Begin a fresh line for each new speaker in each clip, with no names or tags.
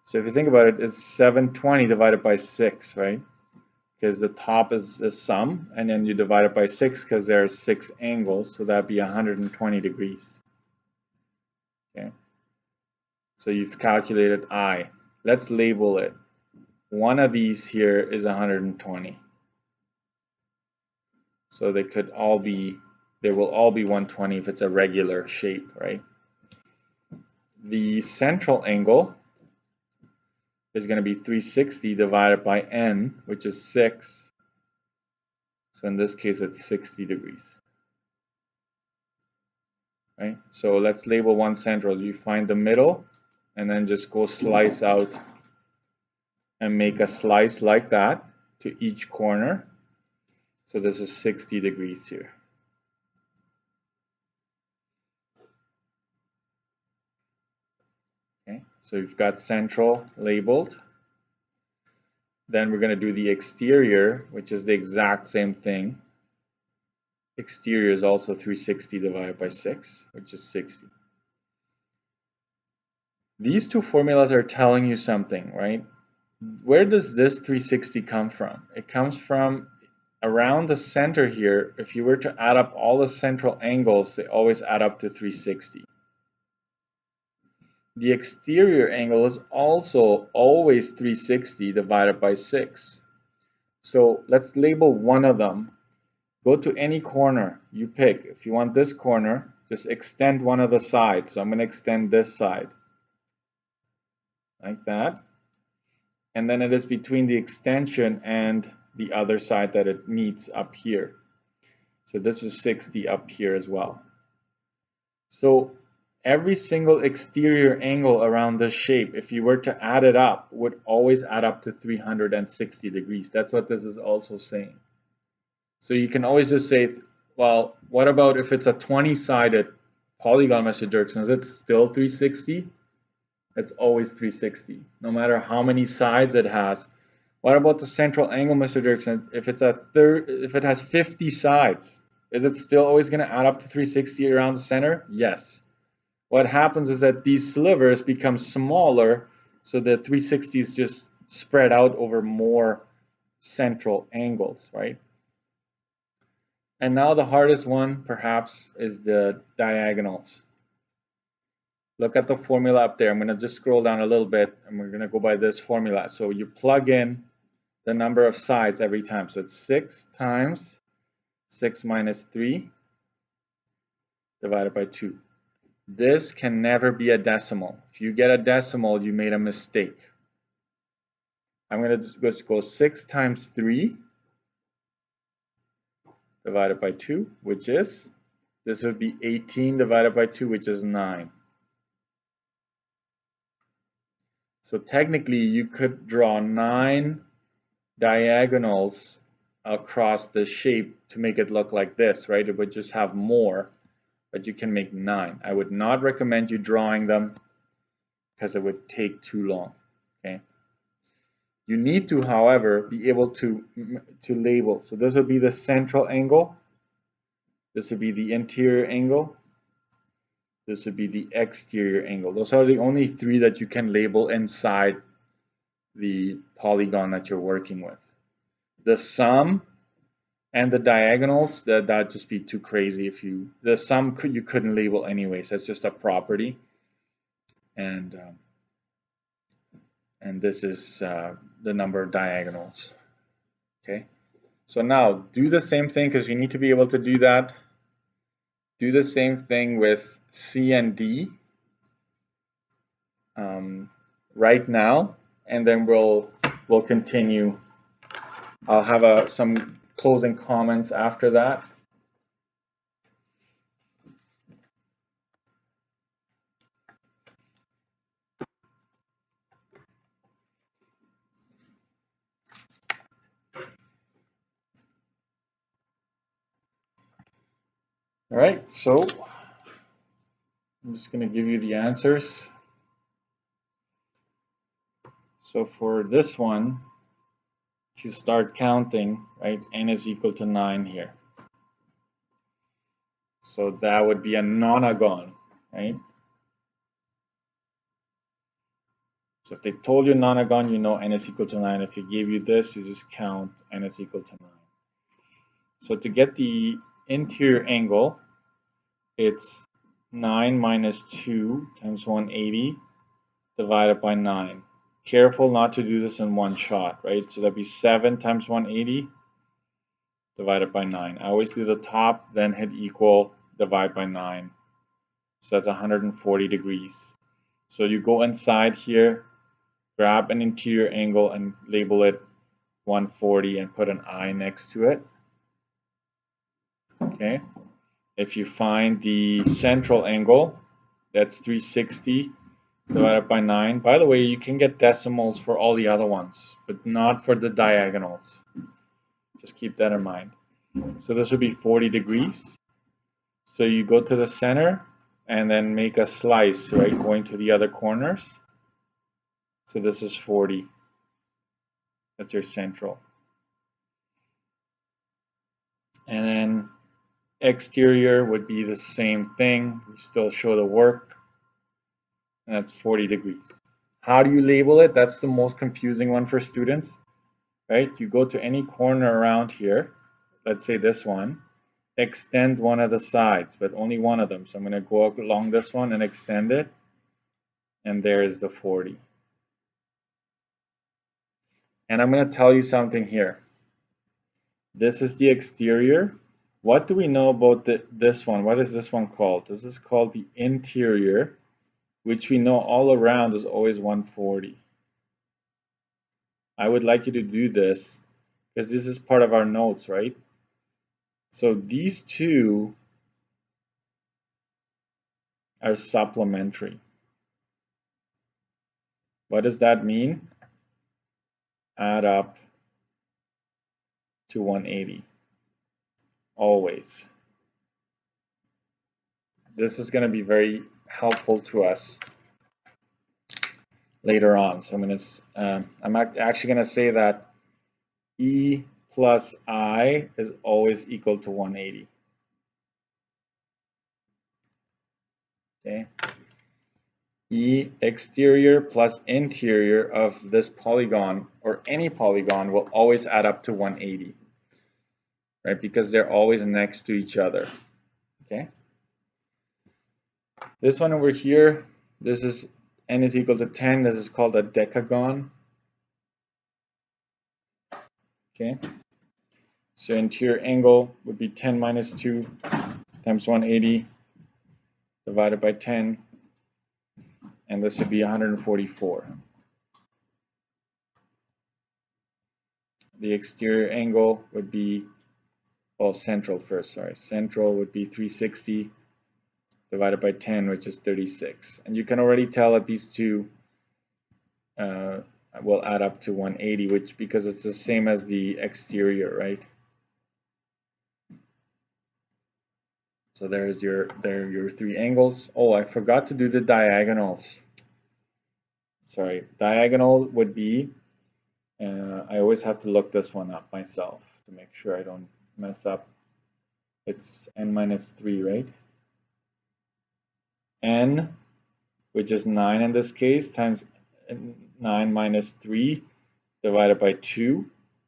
So if you think about it, it's 720 divided by 6, right? Because the top is the sum, and then you divide it by 6 because there are 6 angles, so that'd be 120 degrees. Okay. So you've calculated I. Let's label it. One of these here is 120. So they will all be 120 if it's a regular shape, right? The central angle is going to be 360 divided by n, which is 6. So in this case, it's 60 degrees. Right? So let's label one central. You find the middle, and then just go slice out and make a slice like that to each corner. So this is 60 degrees here. Okay, so you've got central labeled. Then we're going to do the exterior, which is the exact same thing. Exterior is also 360 divided by 6, which is 60. These two formulas are telling you something, right? Where does this 360 come from? It comes from around the center here. If you were to add up all the central angles, they always add up to 360. The exterior angle is also always 360 divided by 6. So let's label one of them. Go to any corner you pick. If you want this corner, just extend one of the sides. So I'm going to extend this side like that. And then it is between the extension and the other side that it meets up here. So this is 60 up here as well. So every single exterior angle around this shape, if you were to add it up, would always add up to 360 degrees. That's what this is also saying. So you can always just say, well, what about if it's a 20-sided polygon, Mr. Dirksen? Is it still 360? It's always 360, no matter how many sides it has. What about the central angle, Mr. Dirksen? If it has 50 sides, is it still always going to add up to 360 around the center? Yes. What happens is that these slivers become smaller, so the 360 is just spread out over more central angles, right? And now the hardest one, perhaps, is the diagonals. Look at the formula up there. I'm going to just scroll down a little bit, and we're going to go by this formula. So you plug in the number of sides every time. So it's 6 times 6 minus 3 divided by 2. This can never be a decimal. If you get a decimal, you made a mistake. I'm going to just go 6 times 3 divided by 2, which is, this would be 18 divided by 2, which is 9. So technically, you could draw 9 diagonals across the shape to make it look like this, right? It would just have more, but you can make 9. I would not recommend you drawing them because it would take too long, okay? You need to, however, be able to label. So this would be the central angle. This would be the interior angle. This would be the exterior angle. Those are the only 3 that you can label inside the polygon that you're working with. The sum and the diagonals, that'd just be too crazy if the sum you couldn't label anyways. That's just a property. And this is the number of diagonals. Okay. So now do the same thing, because you need to be able to do that. Do the same thing with C and D right now, and then we'll continue. I'll have some closing comments after that. All right, so I'm just going to give you the answers. So for this one, if you start counting, right, n is equal to 9 here. So that would be a nonagon, right? So if they told you nonagon, you know n is equal to 9. If he gave you this, you just count n is equal to 9. So to get the interior angle, it's 9 minus 2 times 180 divided by 9. Careful not to do this in one shot, right? So that'd be 7 times 180 divided by 9. I always do the top, then hit equal, divide by 9. So that's 140 degrees. So you go inside here, grab an interior angle and label it 140 and put an I next to it. Okay. If you find the central angle, that's 360 divided by 9. By the way, you can get decimals for all the other ones, but not for the diagonals. Just keep that in mind. So this would be 40 degrees. So you go to the center and then make a slice, right, going to the other corners. So this is 40. That's your central. And then exterior would be the same thing. We still show the work. And that's 40 degrees. How do you label it? That's the most confusing one for students, right? You go to any corner around here. Let's say this one. Extend one of the sides, but only one of them. So I'm going to go up along this one and extend it. And there's the 40. And I'm going to tell you something here. This is the exterior. What do we know about this one? What is this one called? This is called the interior, which we know all around is always 140. I would like you to do this because this is part of our notes, right? So these two are supplementary. What does that mean? Add up to 180. Always. This is going to be very helpful to us later on. So I'm actually going to say that E plus I is always equal to 180. Okay. E exterior plus interior of this polygon or any polygon will always add up to 180, right? Because they're always next to each other. Okay. This one over here, this is n is equal to 10. This is called a decagon. Okay. So interior angle would be 10 minus 2 times 180 divided by 10. And this would be 144. The exterior angle would be, well, central first, sorry. Central would be 360 divided by 10, which is 36. And you can already tell that these two will add up to 180, which because it's the same as the exterior, right? So there are your three angles. Oh, I forgot to do the diagonals. Sorry, diagonal would be, I always have to look this one up myself to make sure I don't mess up. It's n minus 3, right? N, which is 9 in this case, times 9 minus 3 divided by 2.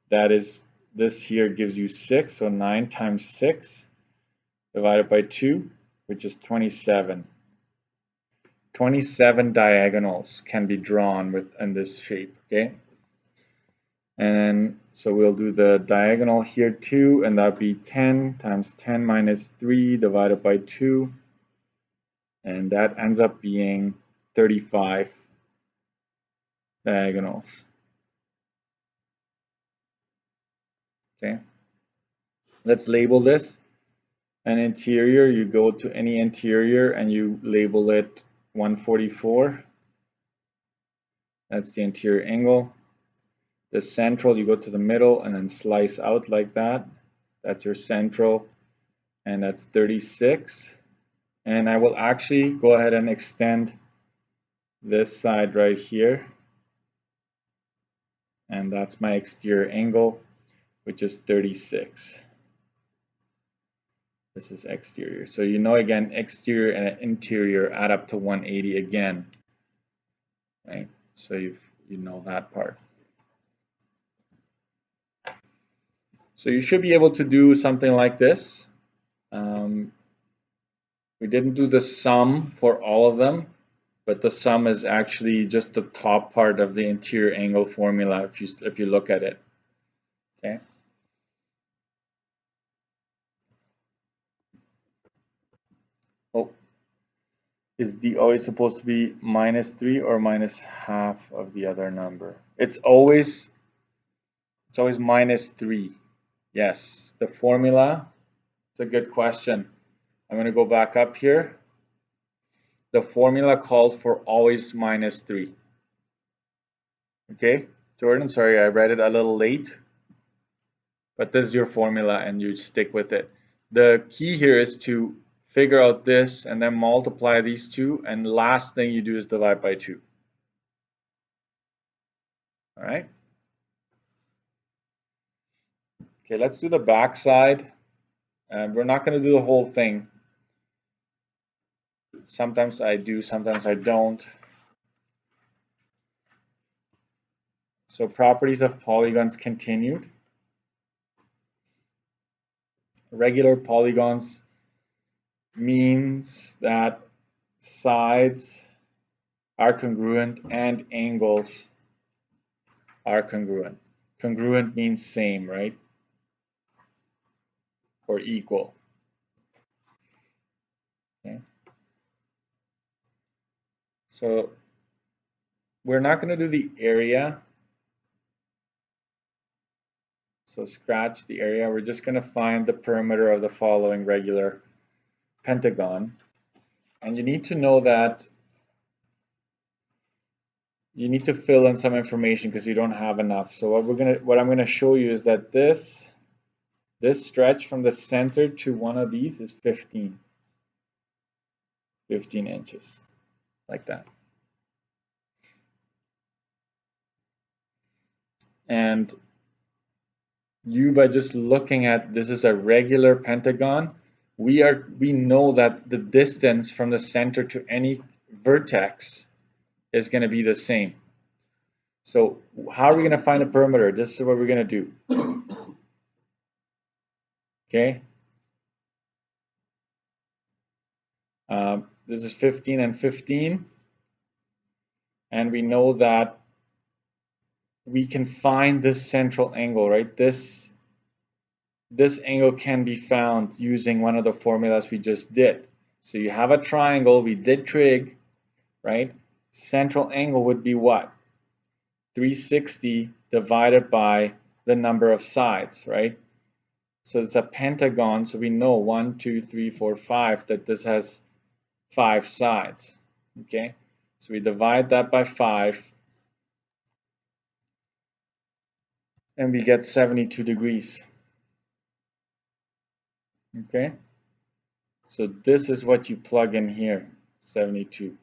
That is, this here gives you 6, so 9 times 6 divided by 2, which is 27. 27 diagonals can be drawn within this shape, okay? And so we'll do the diagonal here too, and that'd be 10 times 10 minus 3 divided by 2. And that ends up being 35 diagonals. Okay. Let's label this. An interior, you go to any interior and you label it 144. That's the interior angle. The central, you go to the middle and then slice out like that. That's your central, and that's 36. And I will actually go ahead and extend this side right here. And that's my exterior angle, which is 36. This is exterior. So you know, again, exterior and interior add up to 180 again, right? So you know that part. So you should be able to do something like this. We didn't do the sum for all of them, but the sum is actually just the top part of the interior angle formula if you look at it. Okay. Oh, is D always supposed to be -3 or minus half of the other number? It's always -3. Yes, the formula. It's a good question. I'm going to go back up here. The formula calls for always -3. Okay, Jordan, sorry, I read it a little late, but this is your formula and you stick with it. The key here is to figure out this and then multiply these two, and last thing you do is divide by 2. All right. Okay, let's do the back side. We're not going to do the whole thing. Sometimes I do, sometimes I don't. So properties of polygons continued. Regular polygons means that sides are congruent and angles are congruent. Congruent means same, right? Or equal. Okay. So we're not going to do the area. So scratch the area. We're just going to find the perimeter of the following regular pentagon. And you need to know that you need to fill in some information because you don't have enough. So what I'm going to show you is that this stretch from the center to one of these is 15 inches, like that. And by just looking at this is a regular pentagon, we know that the distance from the center to any vertex is going to be the same. So how are we going to find the perimeter? This is what we're going to do. Okay. This is 15 and 15. And we know that we can find this central angle, right? This angle can be found using one of the formulas we just did. So you have a triangle, we did trig, right? Central angle would be what? 360 divided by the number of sides, right? So it's a pentagon, so we know 1, 2, 3, 4, 5 that this has 5 sides, okay? So we divide that by 5 and we get 72 degrees, okay? So this is what you plug in here, 72.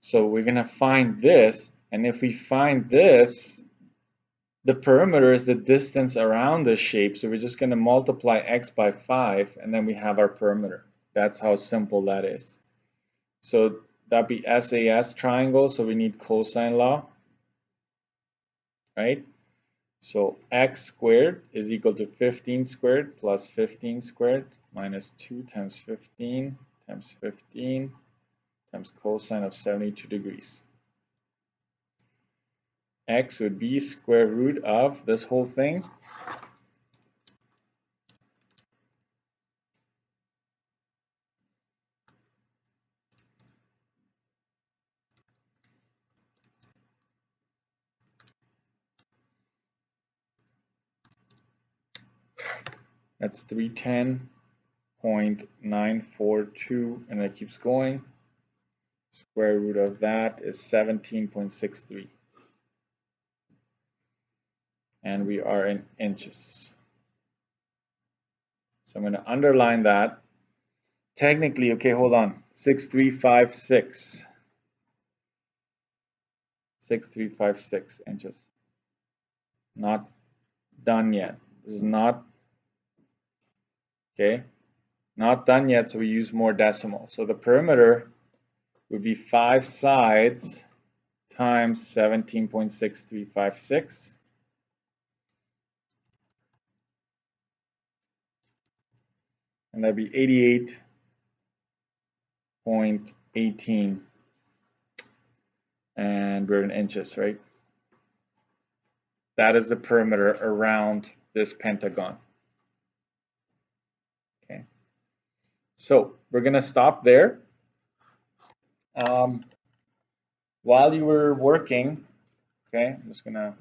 So we're going to find this, and if we find this, the perimeter is the distance around the shape, so we're just going to multiply x by 5, and then we have our perimeter. That's how simple that is. So that'd be SAS triangle, so we need cosine law, right? So x squared is equal to 15 squared plus 15 squared minus 2 times 15 times 15 times cosine of 72 degrees. X would be square root of this whole thing. That's 310.942, and it keeps going. Square root of that is 17.63. And we are in inches. So I'm going to underline that. Technically, okay, hold on. 6356. 6356 inches. Not done yet. This is not, okay, not done yet, so we use more decimals. So the perimeter would be 5 sides times 17.6356. And that'd be 88.18. And we're in inches, right? That is the perimeter around this pentagon. Okay. So we're going to stop there. While you were working, okay, I'm just going to